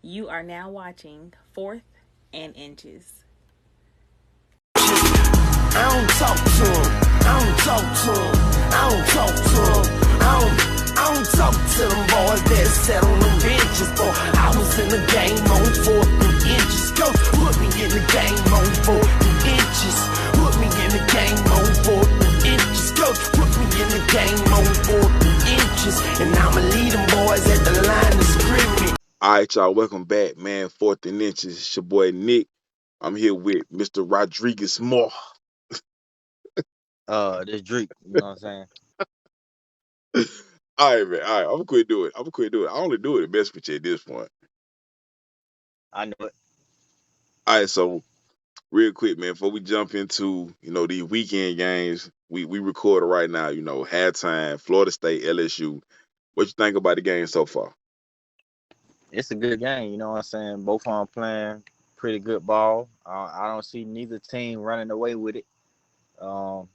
You are now watching Fourth and Inches. I don't talk to him. I don't talk to him. I don't talk to him. I don't talk to them boys that sat on the benches, boy. I was in the game on 4 inches. Coach put me in the game on 4 inches. Put me in the game on 4 inches. Coach put me in the game on 4 inches. And I'ma lead them boys at the line of scrimmage. All right, y'all. Welcome back, man. Fourth and Inches. It's your boy Nick. I'm here with Mr. Rodriguez Moore. This Drake, you know what I'm saying? All right, man. All right, I'm gonna quit doing it. I only do it the best with you at this point. I know it. All right, so real quick, man, before we jump into these weekend games, we record right now. Halftime, Florida State, LSU. What you think about the game so far? It's a good game, you know what I'm saying? Both of them playing pretty good ball. I don't see neither team running away with it. Um,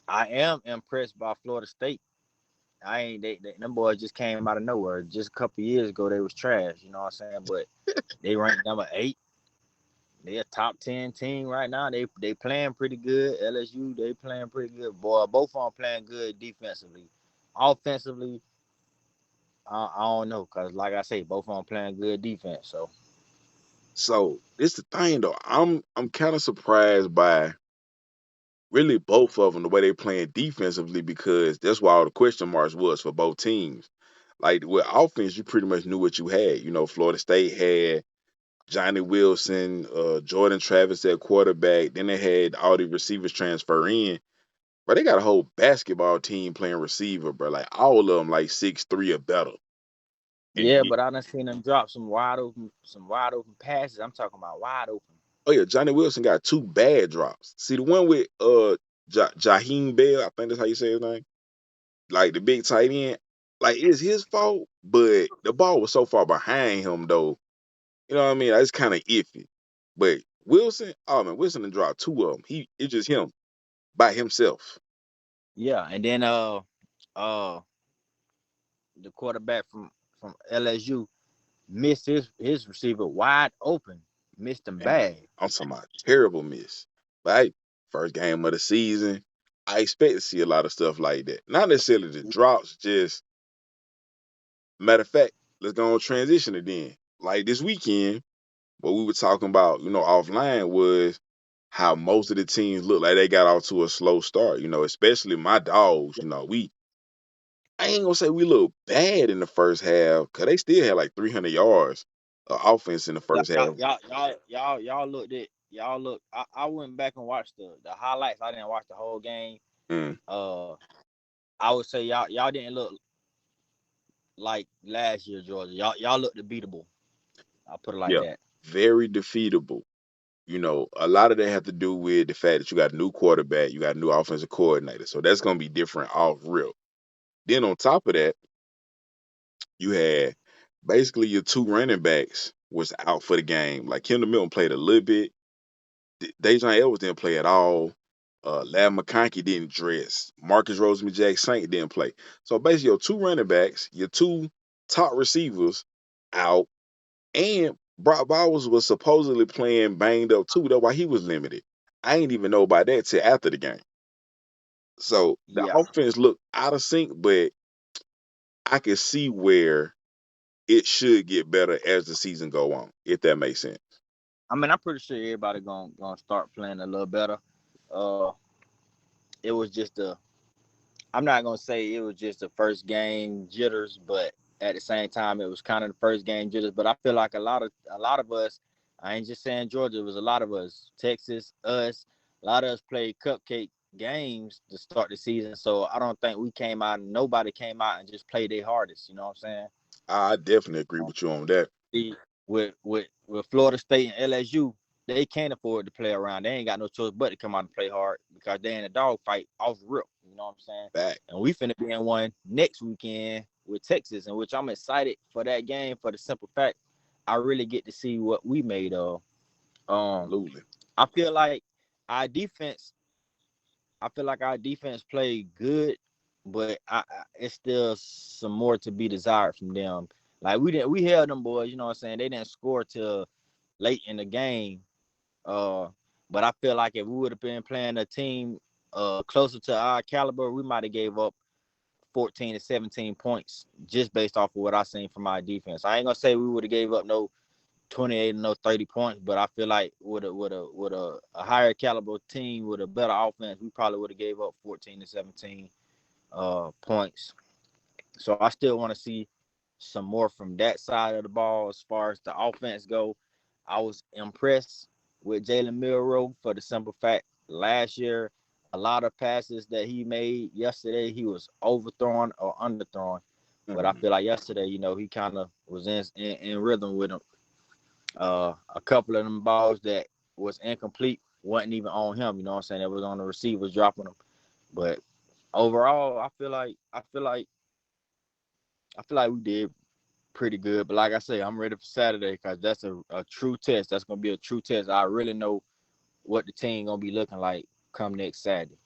I am impressed by Florida State. I ain't them boys just came out of nowhere. Just a couple years ago, they was trash, you know what I'm saying? But they ranked number 8. They a top 10 team right now. They playing pretty good. LSU, they playing pretty good. Boy, both of them playing good defensively. Offensively, I don't know, cause like I say, both of them playing good defense. So this the thing though. I'm kind of surprised by really both of them the way they playing defensively because that's why all the question marks was for both teams. Like with offense, you pretty much knew what you had. Florida State had Johnny Wilson, Jordan Travis at quarterback. Then they had all the receivers transfer in. But they got a whole basketball team playing receiver, bro. Like all of them, like 6'3" or better. And Yeah, but I done seen them drop some wide open passes. I'm talking about wide open. oh yeah, Johnny Wilson got 2 bad drops. See the one with Jaheim Bell, I think that's how you say his name. Like the big tight end. Like it's his fault, but the ball was so far behind him though. You know what I mean? It's kind of iffy. But Wilson, oh man, Wilson done dropped 2 of them. It's just him by himself. Yeah, and then uh the quarterback from LSU missed his receiver wide open, missed him Man, bad. I'm talking about terrible miss. But hey, first game of the season, I expect to see a lot of stuff like that. Not necessarily the drops, just matter of fact, let's go on transition it then. Like this weekend, what we were talking about, offline was how most of the teams look like they got off to a slow start, especially my dogs, I ain't gonna say we look bad in the first half, cause they still had like 300 yards of offense in the Y'all first half. y'all looked at y'all look. I went back and watched the highlights. I didn't watch the whole game. Mm, Uh, I would say y'all didn't look like last year, Georgia. Y'all looked beatable. I'll put it like yeah, that. very defeatable. A lot of that have to do with the fact that you got a new quarterback, you got a new offensive coordinator, so that's gonna be different off rip. Then on top of that, you had basically your 2 running backs was out for the game. Like Kendall Milton played a little bit. Dejan Edwards didn't play at all. Lad McConkey didn't dress. Marcus Roseman Jack Saint didn't play. So basically, your 2 running backs, your 2 top receivers out, and Brock Bowers was supposedly playing banged up too. That's why he was limited. I ain't even know about that till after the game. So the Yeah, offense looked out of sync, but I can see where it should get better as the season go on, if that makes sense. I mean, I'm pretty sure everybody gonna start playing a little better. Uh, it was just a. I'm not gonna say it was just the first game jitters, but at the same time, it was kind of the first game jitters. But I feel like a lot of us. I ain't just saying Georgia. It was a lot of us, Texas, us. A lot of us played cupcake games to start the season. So I don't think we came out. Nobody came out and just played their hardest. You know what I'm saying? I definitely agree with you on that. See, with Florida State and LSU, they can't afford to play around. They ain't got no choice but to come out and play hard because they in a dog fight off rip. You know what I'm saying? Back. And we finna be in one next weekend with Texas, in which I'm excited for that game for the simple fact I really get to see what we made of. Um, Absolutely. I feel like our defense. I feel like our defense played good, but it's still some more to be desired from them. Like we held them boys, you know what I'm saying? They didn't score till late in the game. But I feel like if we would have been playing a team closer to our caliber, we might have gave up 14 to 17 points just based off of what I seen from our defense. I ain't gonna say we would have gave up no 28 and no 30 points, but I feel like with a higher caliber team with a better offense, we probably would have gave up 14 to 17 points. So I still want to see some more from that side of the ball as far as the offense go. I was impressed with Jalen Milroe for the simple fact last year, a lot of passes that he made yesterday, he was overthrown or underthrown. But I feel like yesterday, you know, he kind of was in rhythm with him. A couple of them balls that was incomplete wasn't even on him, you know what I'm saying? It was on the receivers dropping them. But overall, I feel like we did pretty good. But like I say, I'm ready for Saturday because that's a true test. That's gonna be a true test. I really know what the team gonna be looking like come next Saturday.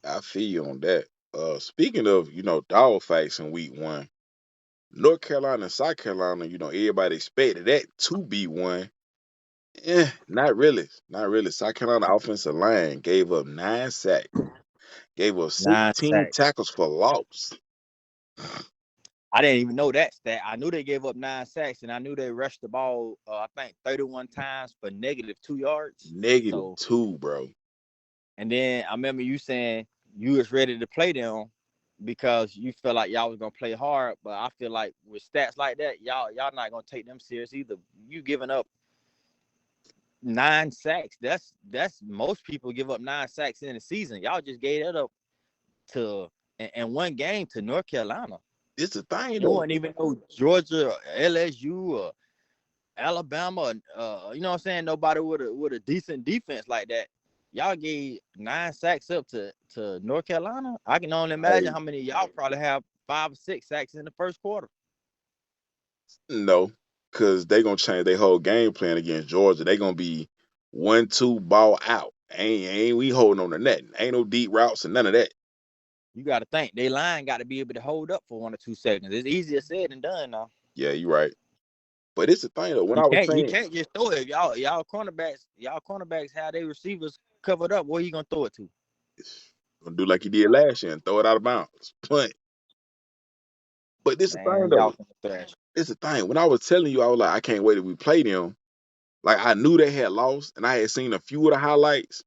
I feel you on that. Speaking of, dog fights in week 1, North Carolina and South Carolina, everybody expected that to be one. Not really. Not really. South Carolina offensive line gave up 9 sacks, gave up 9 16 sacks. tackles for loss. I didn't even know that stat. I knew they gave up 9 sacks, and I knew they rushed the ball, I think, 31 times for -2 yards. -2, bro. And then I remember you saying you was ready to play them because you felt like y'all was gonna play hard. But I feel like with stats like that, y'all not gonna take them serious either. You giving up 9 sacks. That's most people give up 9 sacks in a season. Y'all just gave that up to in one game to North Carolina. It's the thing It though. wasn't even no Georgia, or LSU, or Alabama. You know what I'm saying? Nobody with a decent defense like that. Y'all gave 9 sacks up to North Carolina. I can only imagine how many y'all probably have 5 or 6 sacks in the first quarter. No, because they gonna change their whole game plan against Georgia. They gonna be 1-2 ball out. Ain't we holding on to nothing. Ain't no deep routes and none of that. You got to think they line got to be able to hold up for 1 or 2 seconds. It's easier said than done now. Yeah, you're right. But it's the thing though. When You can't just throw it. Y'all cornerbacks have their receivers covered up. Where you gonna throw it to? Gonna do like you did last year and throw it out of bounds. Punt. But this the thing though. It's the thing. When I was telling you, I was like, I can't wait till we play them. Like I knew they had lost, and I had seen a few of the highlights.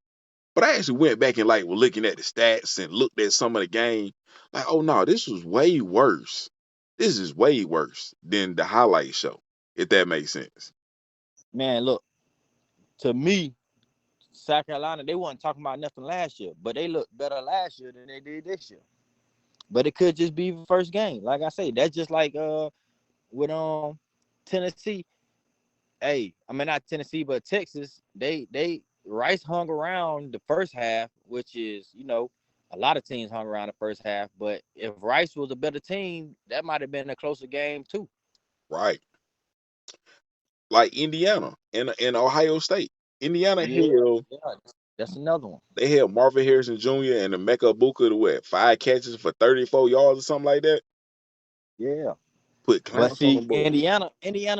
But I actually went back and was looking at the stats and looked at some of the game. Like, oh no, this was way worse. This is way worse than the highlight show, if that makes sense. Man, look, to me, South Carolina, they wasn't talking about nothing last year, but they looked better last year than they did this year. But it could just be the first game. Like I say, that's just like with Tennessee. Hey, I mean not Tennessee, but Texas. They Rice hung around the first half, which is, a lot of teams hung around the first half. But if Rice was a better team, that might have been a closer game too. Right. Like Indiana and Ohio State. Indiana held. Yeah, that's another one. They held Marvin Harrison Jr. and Emeka Ibuka to 5 catches for 34 yards or something like that. Yeah. Put But see, Indiana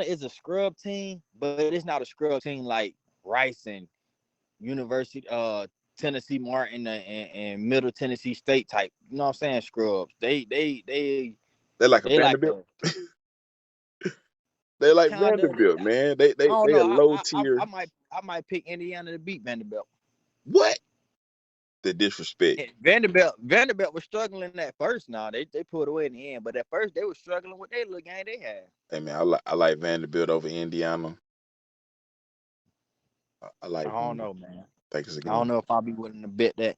is a scrub team, but it's not a scrub team like Rice and University, Tennessee Martin and Middle Tennessee State type. You know what I'm saying? Scrubs. They're like a Vanderbilt. They like Vanderbilt, man. They a low tier. I might pick Indiana to beat Vanderbilt. What? The disrespect. Vanderbilt was struggling at first. Now they pulled away in the end, but at first they were struggling with their little game they had. Hey man, I like Vanderbilt over Indiana. I don't know, man. I don't know if I'll be willing to bet that.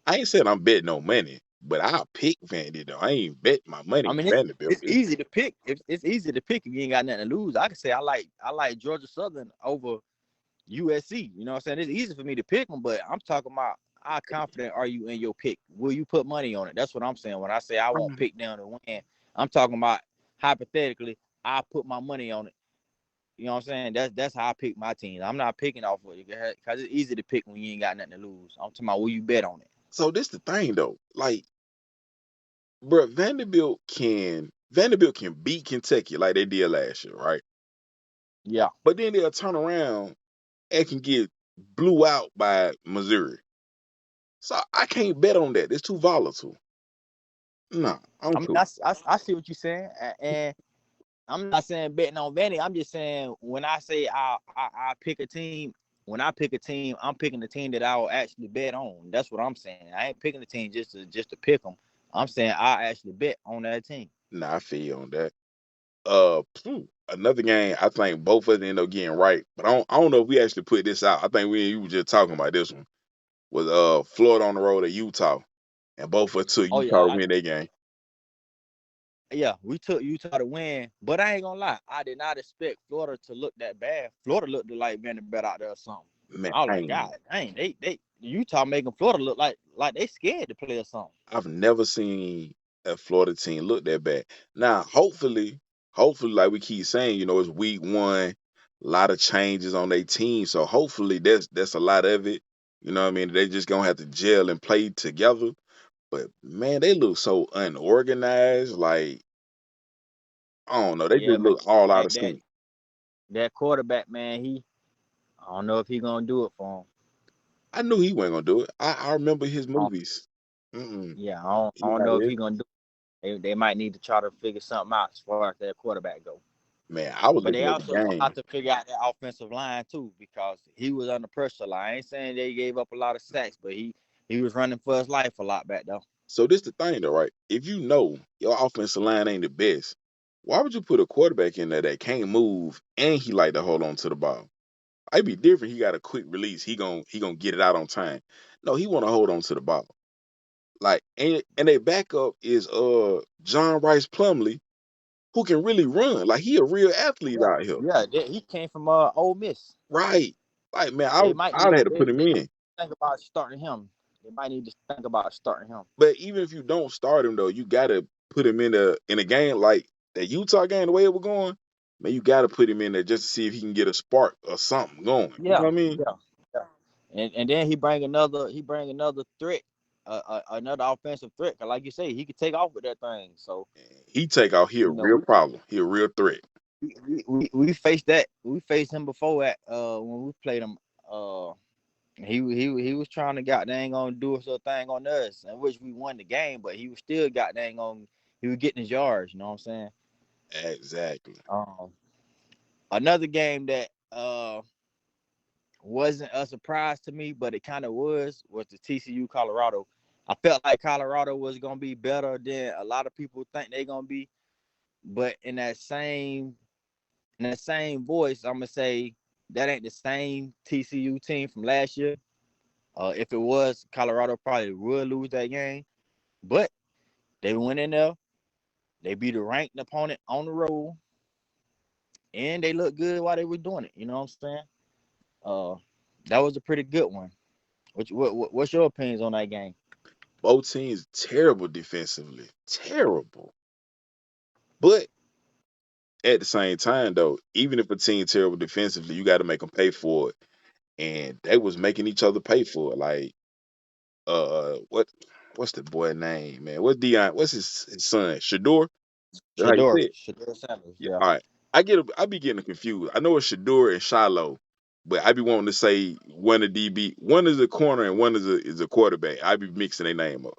I ain't said I'm betting no money, but I'll pick Vanderbilt though. I ain't bet my money on Vanderbilt. It's easy to pick. It's easy to pick if you ain't got nothing to lose. I can say I like Georgia Southern over USC. You know what I'm saying? It's easy for me to pick them, but I'm talking about how confident are you in your pick? Will you put money on it? That's what I'm saying. When I say I won't pick them to win, I'm talking about hypothetically, I put my money on it. You know what I'm saying? That's how I pick my team. I'm not picking off of it because it's easy to pick when you ain't got nothing to lose. I'm talking about will you bet on it? So this the thing though, like, bro, Vanderbilt can Vanderbilt can beat Kentucky like they did last year, right? Yeah. But then they'll turn around and can get blew out by Missouri. So I can't bet on that. It's too volatile. No, I'm I mean, cool. I see what you're saying, and I'm not saying betting on Vandy. I'm just saying when I say I pick a team, when I pick a team, I'm picking the team that I'll actually bet on. That's what I'm saying. I ain't picking the team just to pick them. I'm saying I actually bet on that team. Nah, I feel you on that. Another game I think both of them end up getting right, but I don't know if we actually put this out. I think you were just talking about this one. Was Florida on the road at Utah, and both of us took Oh Utah to yeah, win that game. we took Utah to win, but I ain't gonna lie, I did not expect Florida to look that bad. Florida looked like Vanderbilt out there or something. Man, I was like, God, dang, they Utah making Florida look like they scared to play or something. I've never seen a Florida team look that bad. Now, hopefully, like we keep saying, it's week one, a lot of changes on their team. So hopefully that's a lot of it. You know what I mean? They just gonna have to gel and play together. But man, they look so unorganized. Like, I don't know. They Yeah, just man, look all out that of that sync. that quarterback, man, I don't know if he gonna do it for him. I knew he wasn't gonna do it. I remember his I don't- movies. Mm-mm. yeah, He I don't not know if ready. he gonna do it. They might need to try to figure something out as far as their quarterback go. Man, I was But they looking at the also gonna have game. to figure out their offensive line too, because he was under pressure. Like, I ain't saying they gave up a lot of sacks, but he was running for his life a lot back there. So this the thing though, right? If you know your offensive line ain't the best, why would you put a quarterback in there that can't move and he like to hold on to the ball? I'd be different. He got a quick release. He gonna get it out on time. No, he want to hold on to the ball. Like and their backup is John Rice Plumley, who can really run. Like he a real athlete Yeah, out here. yeah, he came from Ole Miss. Right. Like man, They might I'd need have to they, put him they in. think about starting him. They might need to think about starting him. But even if you don't start him though, you gotta put him in a game like that Utah game, the way it was going, man, you gotta put him in there just to see if he can get a spark or something going. You know Yeah, what I mean? yeah, yeah. And then he bring another threat, another offensive threat. 'Cause like you say, he could take off with that thing. So He take out here you know, real problem. He a real threat. we faced that. We faced him before at when we played him. Uh, he was trying to goddamn gonna do his little thing on us, in which we won the game. But he was still goddamn on. He was getting his yards. You know what I'm saying? Exactly. Um, Another game that wasn't a surprise to me, but it kind of was the TCU Colorado. I felt like Colorado was gonna be better than a lot of people think they're gonna be, but in that same voice, I'm gonna say that ain't the same TCU team from last year. If it was, Colorado probably would lose that game, but they went in there, they beat a ranked opponent on the road, and they looked good while they were doing it. You know what I'm saying? Uh, that was a pretty good one. What's your opinions on that game? Both teams terrible defensively. Terrible. But at the same time though, even if a team terrible defensively, you gotta make them pay for it. And they was making each other pay for it. Like what's the boy name, man? What's his son? Shador? That's how you say it? Shador Sanders, Yeah, yeah. all right. I be getting confused. I know it's Shador and Shiloh, but I be wanting to say one of DB, one is a corner and one is a quarterback. I be mixing their name up.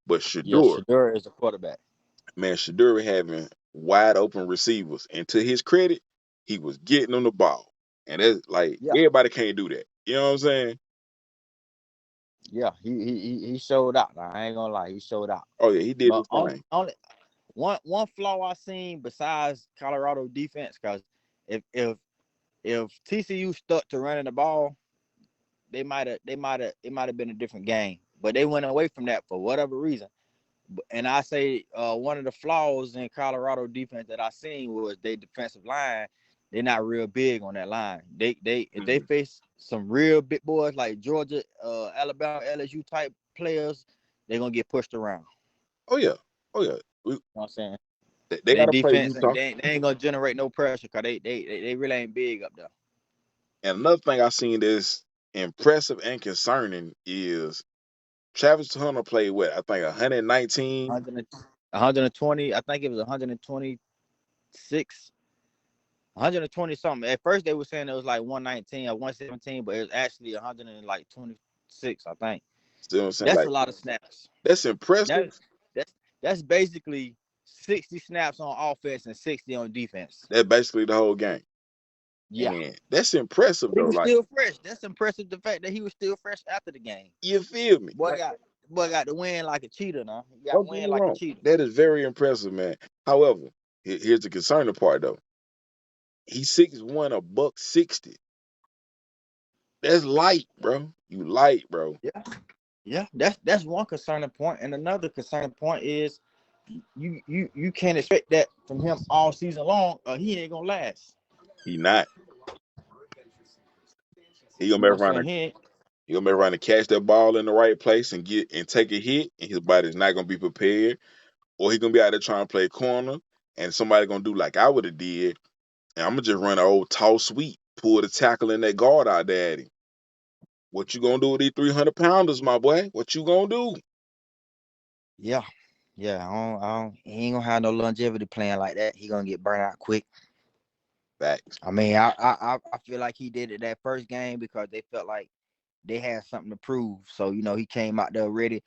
But Yeah, Shador, Shador is a quarterback. man, Shador having wide open receivers, and to his credit, he was getting on the ball, and that's like Yeah, everybody can't do that. You know what I'm saying? yeah. He showed out. I ain't gonna lie, he showed out. Oh yeah, he did But his only thing. only one flaw I seen besides Colorado defense, because if TCU stuck to running the ball, it might have been a different game. But they went away from that for whatever reason. And I say one of the flaws in Colorado defense that I seen was their defensive line. They're not real big on that line. If they Mhm. face some real big boys like Georgia, Alabama, LSU type players, they're gonna get pushed around. Oh yeah, oh yeah. You know what I'm saying? They And their got to play defense, Utah. they ain't gonna generate no pressure because they really ain't big up there. And another thing I seen that's impressive and concerning is Travis Hunter played what I think 119. 120. I think it was 126, 120 something. At first they were saying it was like 119 or 117, but it was actually 126, I think. See what I'm saying? That's Like, a lot of snaps. that's impressive. That that's basically 60 snaps on offense and 60 on defense. That's basically the whole game. Yeah. And that's impressive But he though. was Like, still fresh. That's impressive. The fact that he was still fresh after the game. you feel me? Boy Like, got to win like a cheater now. He got don't to get win me like a wrong. cheater. That is very impressive, man. However, here's the concerning part though. He's 6'1", a buck 60. That's light, bro. You light, bro. Yeah. That's one concerning point. And another concerning point is you can't expect that from him all season long, or he ain't gonna last. He not. He You gonna know be what I'm around. saying? He gonna be around to catch that ball in the right place and take a hit, and his body's not gonna be prepared, or he gonna be out there trying to play corner, and somebody gonna do like I would have did, and I'm gonna just run an old toss sweep, pull the tackle in that guard out there at him. What you gonna do with these 300-pounders, my boy? What you gonna do? Yeah. He ain't gonna have no longevity playing like that. He gonna get burnt out quick. Facts. I mean, I feel like he did it that first game because they felt like they had something to prove. So, he came out there ready.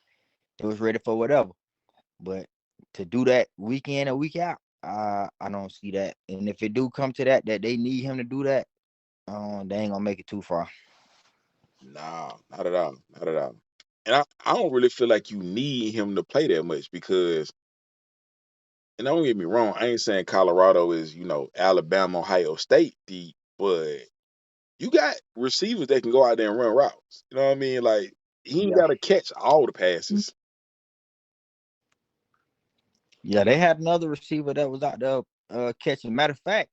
It was ready for whatever. But to do that week in and week out, I don't see that. And if it do come to that they need him to do that, they ain't gonna make it too far. Nah, not at all. Not at all. And I don't really feel like you need him to play that much because, and don't get me wrong, I ain't saying Colorado is, Alabama, Ohio State deep, but you got receivers that can go out there and run routes. You know what I mean? Like, he ain't Yeah. got to catch all the passes. Yeah, they had another receiver that was out there catching. Matter of fact,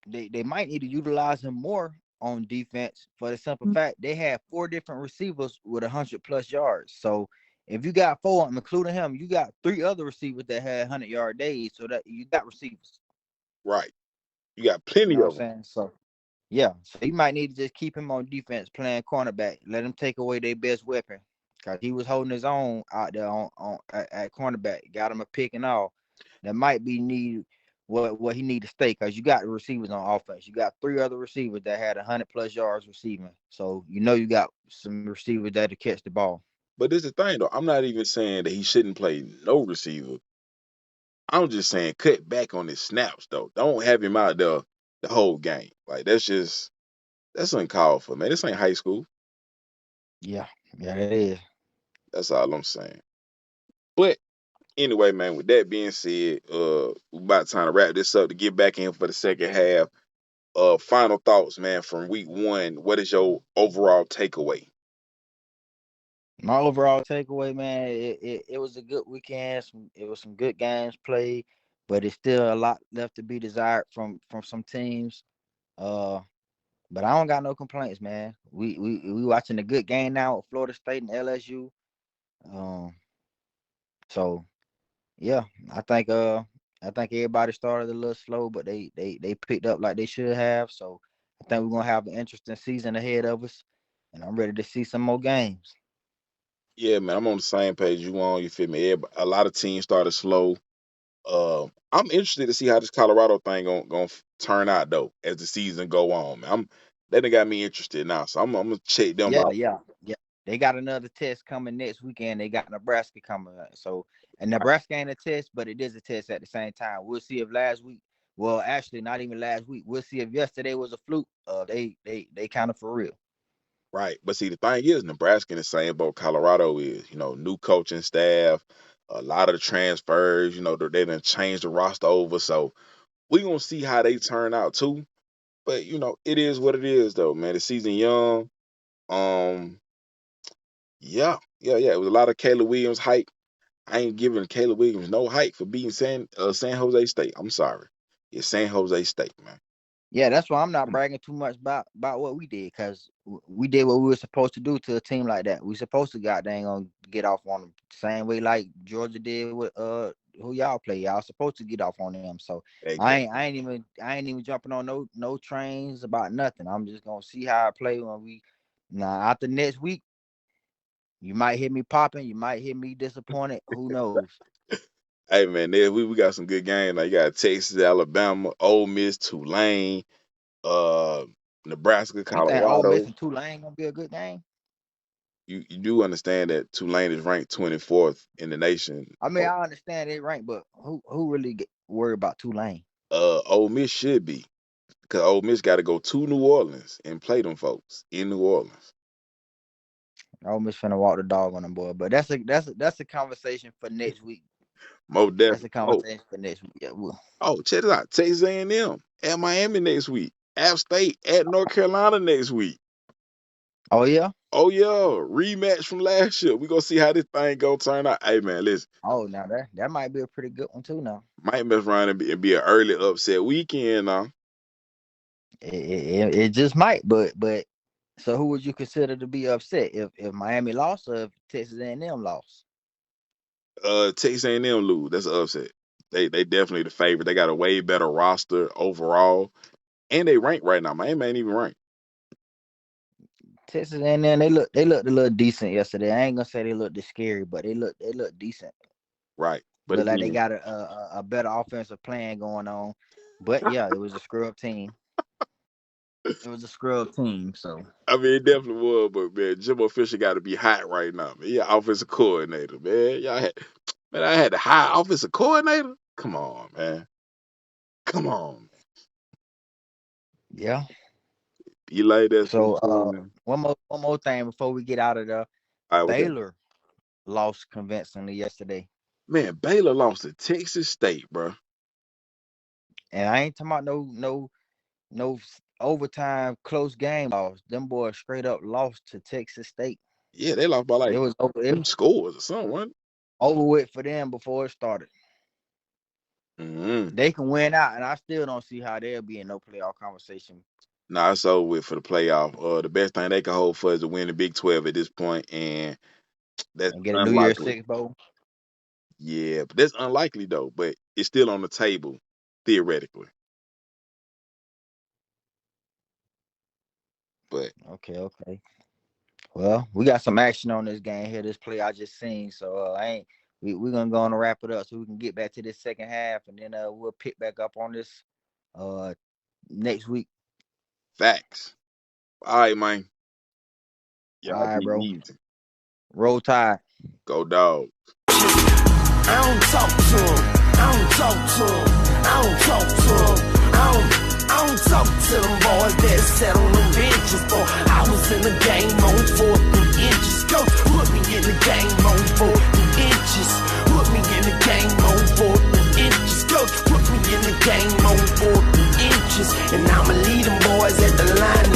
they might need to utilize him more on defense for the simple fact they had 4 different receivers with 100+ yards. So if you got 4 of them, including him, you got 3 other receivers that had 100-yard days. So that you got receivers. Right. You got plenty You know of what I'm them. saying? So yeah, so you might need to just keep him on defense playing cornerback. Let him take away their best weapon, because he was holding his own out there at cornerback. Got him a pick and all. That might be need what he need to stay, because you got the receivers on offense. You got 3 other receivers that had 100+ yards receiving. So you got some receivers that to catch the ball. But this is the thing, though. I'm not even saying that he shouldn't play no receiver. I'm just saying cut back on his snaps, though. Don't have him out there the whole game. Like, that's uncalled for, man. This ain't high school. Yeah, it is. That's all I'm saying. But anyway, man, with that being said, we're about time to wrap this up to get back in for the second half. Final thoughts, man, from week 1. What is your overall takeaway? My overall takeaway, man, it was a good weekend. It was some good games played, but it's still a lot left to be desired from some teams. But I don't got no complaints, man. We watching a good game now with Florida State and LSU. So yeah, I think everybody started a little slow, but they picked up like they should have. So I think we're gonna have an interesting season ahead of us, and I'm ready to see some more games. Yeah, man, I'm on the same page you on. You feel me? A lot of teams started slow. I'm interested to see how this Colorado thing gonna turn out though as the season go on. Man, that got me interested now, so I'm gonna check them out. Yeah. They got another test coming next weekend. They got Nebraska coming up. So, and Nebraska ain't a test, but it is a test at the same time. We'll see if last week, well, actually, not even last week. We'll see if yesterday was a fluke. They kind of for real. Right, but see, the thing is, Nebraska in the same boat Colorado is. New coaching staff, a lot of the transfers. They done changed the roster over, so we gonna see how they turn out too. But it is what it is, though, man. The season young. Yeah. It was a lot of Caleb Williams hype. I ain't giving Caleb Williams no hype for beating San Jose State. I'm sorry. It's San Jose State, man. Yeah, that's why I'm not bragging too much about what we did, because we did what we were supposed to do to a team like that. We supposed to goddamn get off on them same way like Georgia did with who y'all play. Y'all supposed to get off on them. So Exactly. I ain't even jumping on no trains about nothing. I'm just gonna see how I play when we after next week. You might hear me popping, you might hear me disappointed. Who knows? Hey man, we got some good games. Like you got Texas, Alabama, Ole Miss, Tulane, uh, Nebraska, You think Ole Miss Colorado. and Tulane gonna be a good game? You do understand that Tulane is ranked 24th in the nation. I mean, I understand it rank, but who really get worried about Tulane? Ole Miss should be, because Ole Miss got to go to New Orleans and play them folks in New Orleans. Ole Miss finna walk the dog on them, boy. But that's a conversation for next week. Mo That's definitely. a conversation for next week. Yeah, Check this out. Texas A&M at Miami next week. App State at North Carolina next week. Oh yeah. Oh yeah, rematch from last year. We gonna see how this thing go turn out. Hey man, listen. Oh, now that might be a pretty good one too. Now Might mess around and be an early upset weekend now. it just might, but so who would you consider to be upset if Miami lost or if Texas A&M lost? Texas A&M lose. That's an upset. They definitely the favorite. They got a way better roster overall, and they rank right now. Miami ain't even ranked. Texas A&M they looked a little decent yesterday. I ain't gonna say they looked scary, but they look decent. Right, but like they got a better offensive plan going on. But yeah, it was a scrub team. It was a scrub team. So I mean, it definitely was. But man, Jimbo Fisher got to be hot right now. Man, yeah, offensive coordinator. Man, I had the high offensive coordinator. Come on, man. Come on. Yeah. You like that? So one more thing before we get out of there. Right, Baylor lost convincingly yesterday. Man, Baylor lost to Texas State, bro. And I ain't talking about no overtime close game loss. Them boys straight up lost to Texas State. Yeah, they lost by like it was over, scores or something, wasn't it? Over with for them before it started. Mm-hmm. They can win out, and I still don't see how they'll be in no playoff conversation. Nah, it's over with for the playoff. The best thing they can hope for is to win the Big 12 at this point, and that's and get a unlikely. New Year's Six bowl. Yeah, but that's unlikely though. But it's still on the table theoretically. But okay. Well, we got some action on this game here. This play I just seen, so we're gonna go on and wrap it up so we can get back to this second half, and then we'll pick back up on this next week. Facts. All right, man. Yeah, all right, bro. Easy. Roll Tide. Go Dogs. I don't talk to him. I don't talk to him. I don't talk to him. I don't talk to them boys that sat on the benches, boy. I was in the game on 4 inches. Coach put me in the game on 4 inches. Put me in the game on 4 inches. Coach put me in the game on 4 inches. And I'ma lead them boys at the line